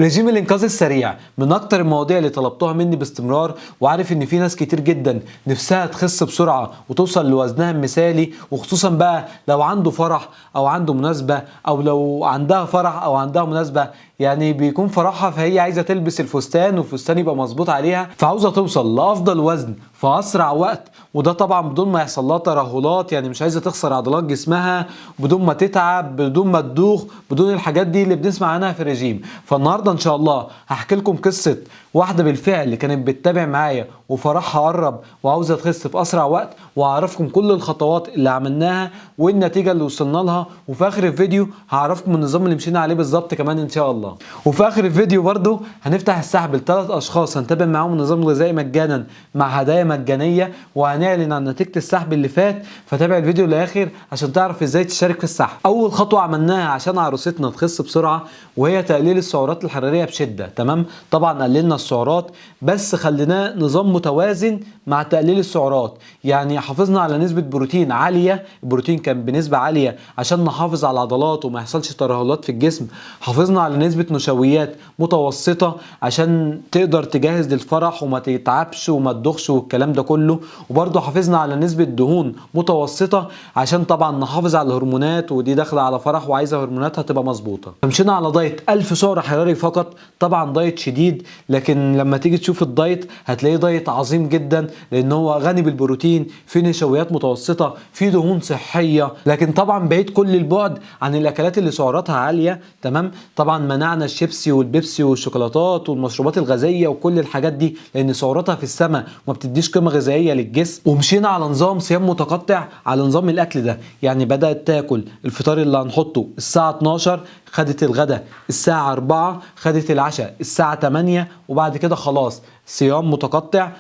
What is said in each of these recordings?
رجيم الانقاذ السريع من اكتر المواضيع اللي طلبتوها مني باستمرار، وعارف ان في ناس كتير جدا نفسها تخس بسرعة وتوصل لوزنها المثالي، وخصوصا بقى لو عنده فرح او عنده مناسبة، او لو عندها فرح او عندها مناسبة، يعني بيكون فرحها فهي عايزة تلبس الفستان والفستان يبقى مظبوط عليها، فعاوزة توصل لافضل وزن في اسرع وقت. وده طبعا بدون ما يحصل لها ترهلات، يعني مش عايزة تخسر عضلات جسمها، بدون ما تتعب، بدون ما تدوخ، بدون الحاجات دي اللي بنسمع عنها في الرجيم. فالنهارده ان شاء الله هحكي لكم قصه واحده بالفعل كانت بتتابع معايا وفرحها قرب وعاوزه تخس في اسرع وقت، وهعرفكم كل الخطوات اللي عملناها والنتيجه اللي وصلنا لها، وفي اخر الفيديو هعرفكم النظام اللي مشينا عليه بالظبط كمان ان شاء الله. وفي اخر الفيديو برضو هنفتح السحب ل3 اشخاص هنتابع معاهم النظام الغذائي مجانا مع هدايا مجانيه، وهنعلن عن نتيجه السحب اللي فات. فتابع الفيديو للاخر عشان تعرف ازاي تشارك في السحب. اول خطوه عملناها عشان عروستنا تخس بسرعه وهي تقليل السعرات الحراريه بشده. تمام، طبعا قللنا السعرات بس خليناه نظام متوازن مع تقليل السعرات، يعني حافظنا على نسبه بروتين عاليه، البروتين كان بنسبه عاليه عشان نحافظ على العضلات وما يحصلش ترهلات في الجسم. حافظنا على نسبه نشويات متوسطه عشان تقدر تجهز للفرح وما تتعبش وما تدخش والكلام ده كله. وبرضه حافظنا على نسبه دهون متوسطه عشان طبعا نحافظ على الهرمونات، ودي داخله على فرح وعايزه هرموناتها تبقى مظبوطه. مشينا على دايت 1000 سعر حراري فقط، طبعا دايت شديد، لكن لما تيجي تشوف الدايت هتلاقيه دايت عظيم جدا، لان هو غني بالبروتين، فيه نشويات متوسطه، فيه دهون صحيه، لكن طبعا بعيد كل البعد عن الاكلات اللي سعراتها عاليه. تمام، طبعا منعنا الشيبسي والبيبسي والشوكولاتات والمشروبات الغازيه وكل الحاجات دي لان سعراتها في السماء وما بتديش قيمه غذائيه للجسم. ومشينا على نظام صيام متقطع على نظام الاكل ده، يعني بدات تاكل الفطار اللي هنحطه الساعه 12، خدت الغداء الساعة 4، خدت العشاء الساعة 8، وبعد كده خلاص صيام متقطع.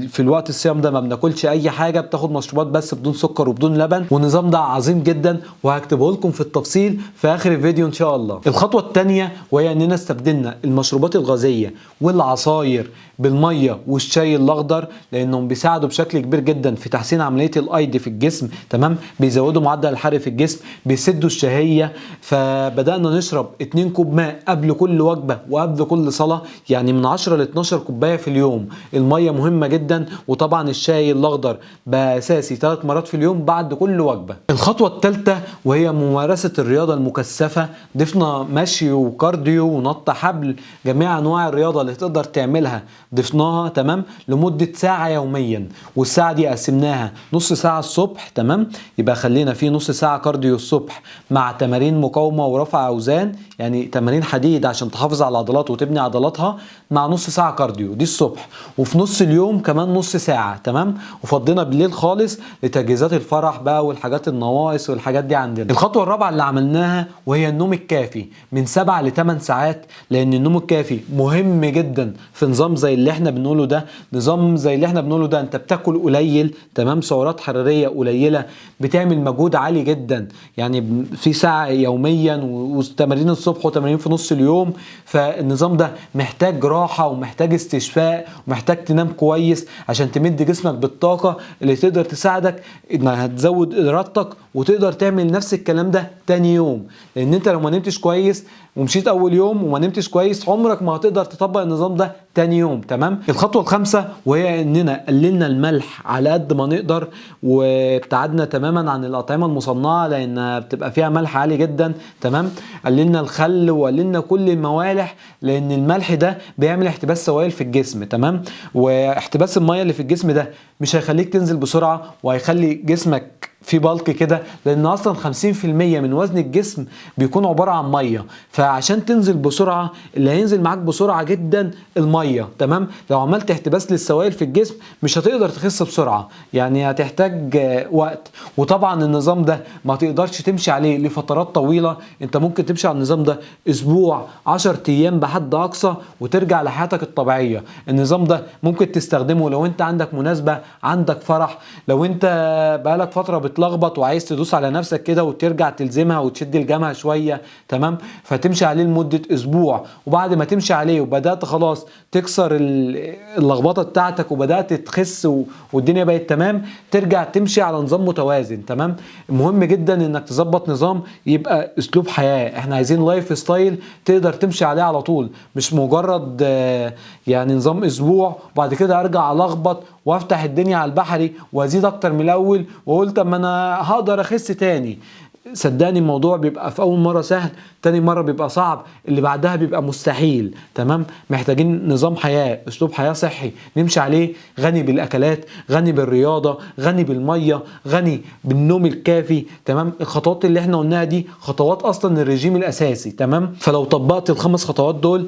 في الوقت الصيام ده ما بناكلش اي حاجة، بتاخد مشروبات بس بدون سكر وبدون لبن، والنظام ده عظيم جدا وهكتبه لكم في التفصيل في اخر الفيديو ان شاء الله. الخطوة الثانية وهي اننا استبدلنا المشروبات الغازية والعصاير بالمية والشاي الاخضر، لانهم بيساعدوا بشكل كبير جدا في تحسين عملية الايض في الجسم. تمام، بيزودوا معدل الحرق في الجسم، بيسدوا الشهية. فبدأنا نشرب 2 كوب ماء قبل كل وجبة وقبل كل صلاة، يعني من 10 ل 12 كوباية في اليوم. المية مهمة جدا، وطبعا الشاي الاخضر بقى اساسي 3 مرات في اليوم بعد كل وجبة. الخطوة الثالثة وهي ممارسة الرياضة المكثفة، ضفنا مشي وكارديو ونط حبل، جميع انواع الرياضة اللي تقدر تعملها ضفناها. تمام، لمدة ساعة يوميا، والساعة دي قسمناها نص ساعة الصبح. تمام، يبقى خلينا في نص ساعة كارديو الصبح مع تمارين مقاومة ورفع اوزان، يعني تمارين حديد عشان تحافظ على العضلات وتبني عضلاتها، مع نص ساعة كارديو دي الصبح، وفي نص اليوم كمان نص ساعة. تمام، وفضينا بالليل خالص لتجهيزات الفرح بقى والحاجات النواقص والحاجات دي عندنا. الخطوة الرابعة اللي عملناها وهي النوم الكافي من 7 ل 8 ساعات، لان النوم الكافي مهم جدا في نظام زي اللي احنا بنقوله ده. نظام زي اللي احنا بنقوله ده انت بتاكل قليل، تمام، سعرات حرارية قليلة، بتعمل مجهود عالي جدا، يعني في ساعة يوميا وتمارين الصبح وتمارين في نص اليوم. فالنظام ده محتاج راحة ومحتاج استشفاء ومحتاج تنام كويس عشان تمد جسمك بالطاقة اللي تقدر تساعدك انها تزود ارادتك وتقدر تعمل نفس الكلام ده تاني يوم. لان انت لو ما نمتش كويس ومشيت اول يوم وما نمتش كويس عمرك ما هتقدر تطبق النظام ده تاني يوم. تمام، الخطوة الخامسة وهي اننا قللنا الملح على قد ما نقدر، وابتعدنا تماما عن الاطعمة المصنعة لانها بتبقى فيها ملح عالي جدا. تمام، قللنا الخل وقللنا كل الموالح، لان الملح ده بيعمل احتباس سوائل في الجسم. تمام، واحتباس المية اللي في الجسم ده مش هيخليك تنزل بسرعة، وهيخلي جسمك في بالك كده، لان اصلا 50% من وزن الجسم بيكون عباره عن ميه. فعشان تنزل بسرعه اللي هينزل معاك بسرعه جدا الميه. تمام، لو عملت احتباس للسوائل في الجسم مش هتقدر تخس بسرعه، يعني هتحتاج وقت. وطبعا النظام ده ما تقدرش تمشي عليه لفترات طويله، انت ممكن تمشي على النظام ده اسبوع 10 ايام بحد اقصى وترجع لحياتك الطبيعيه. النظام ده ممكن تستخدمه لو انت عندك مناسبه، عندك فرح، لو انت بقالك فتره متلخبط وعايز تدوس على نفسك كده وترجع تلزمها وتشد الجامعة شوية، تمام؟ فتمشي عليه لمدة اسبوع، وبعد ما تمشي عليه وبدأت خلاص تكسر اللخبطة بتاعتك وبدأت تخس والدنيا بقت تمام، ترجع تمشي على نظام متوازن، تمام؟ مهم جدا انك تظبط نظام يبقى اسلوب حياة. احنا عايزين لايف ستايل تقدر تمشي عليه على طول، مش مجرد يعني نظام اسبوع وبعد كده ارجع الخبط وافتح الدنيا على البحري وازيد اكتر من الاول واقول طب ما انا هقدر اخس تاني. صدقني الموضوع بيبقى في اول مره سهل، تاني مره بيبقى صعب، اللي بعدها بيبقى مستحيل، تمام؟ محتاجين نظام حياه، اسلوب حياه صحي نمشي عليه، غني بالاكلات، غني بالرياضه، غني بالميه، غني بالنوم الكافي، تمام؟ الخطوات اللي احنا قلناها دي خطوات اصلا الرجيم الاساسي، تمام؟ فلو طبقت الخمس خطوات دول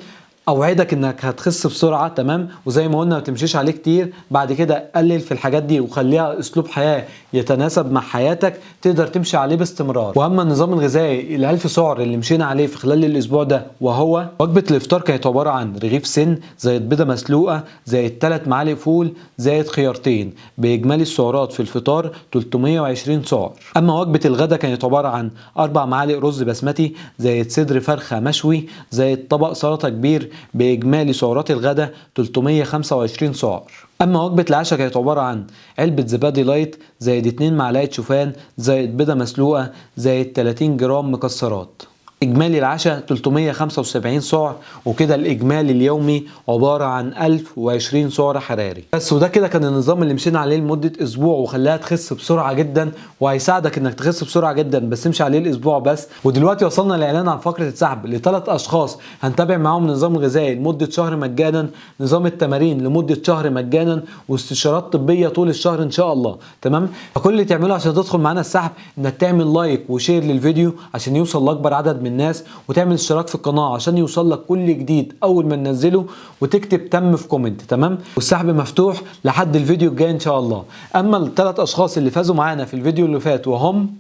اوعدك انك هتخس بسرعه، تمام؟ وزي ما قلنا ما تمشيش عليه كتير، بعد كده قلل في الحاجات دي وخليها اسلوب حياه يتناسب مع حياتك تقدر تمشي عليه باستمرار. واما النظام الغذائي ال1000 سعر اللي مشينا عليه في خلال الاسبوع ده، وهو وجبه الافطار كانت عباره عن رغيف سن زائد بيضه مسلوقه زائد 3 معالق فول زائد خيارتين، باجمالي السعرات في الفطار 320 سعر. اما وجبه الغداء كانت عباره عن 4 معالق رز بسمتي زائد صدر فرخه مشوي زائد طبق سلطه كبير، باجمالي سعرات الغداء 325 سعر. اما وجبه العشاء كانت عباره عن علبه زبادي لايت زائد 2 معلقه شوفان زائد بيضه مسلوقه زائد 30 جرام مكسرات. اجمالي العشاء 375 سعر، وكده الاجمالي اليومي عباره عن 1020 سعر حراري بس. وده كده كان النظام اللي مشينا عليه لمده اسبوع وخلاها تخس بسرعه جدا، وهيساعدك انك تخس بسرعه جدا، بس امشي عليه الاسبوع بس. ودلوقتي وصلنا لاعلان عن فقره السحب ل3 اشخاص هنتابع معاهم نظام غذائي لمده شهر مجانا، نظام التمارين لمده شهر مجانا، واستشارات طبيه طول الشهر ان شاء الله، تمام؟ فكل اللي تعمله عشان تدخل معانا السحب انك تعمل لايك وشير للفيديو عشان يوصل لاكبر عدد من الناس، وتعمل اشتراك في القناه عشان يوصل لك كل جديد اول ما ننزله، وتكتب تم في كومنت، تمام؟ والسحب مفتوح لحد الفيديو الجاي ان شاء الله. اما ال3 اشخاص اللي فازوا معانا في الفيديو اللي فات وهم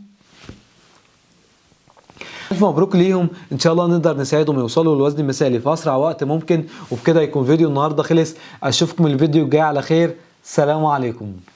الف مبروك ليهم، ان شاء الله نقدر نساعدهم يوصلوا للوزن المثالي في اسرع وقت ممكن. وبكده يكون فيديو النهارده خلص، اشوفكم الفيديو الجاي على خير، سلام عليكم.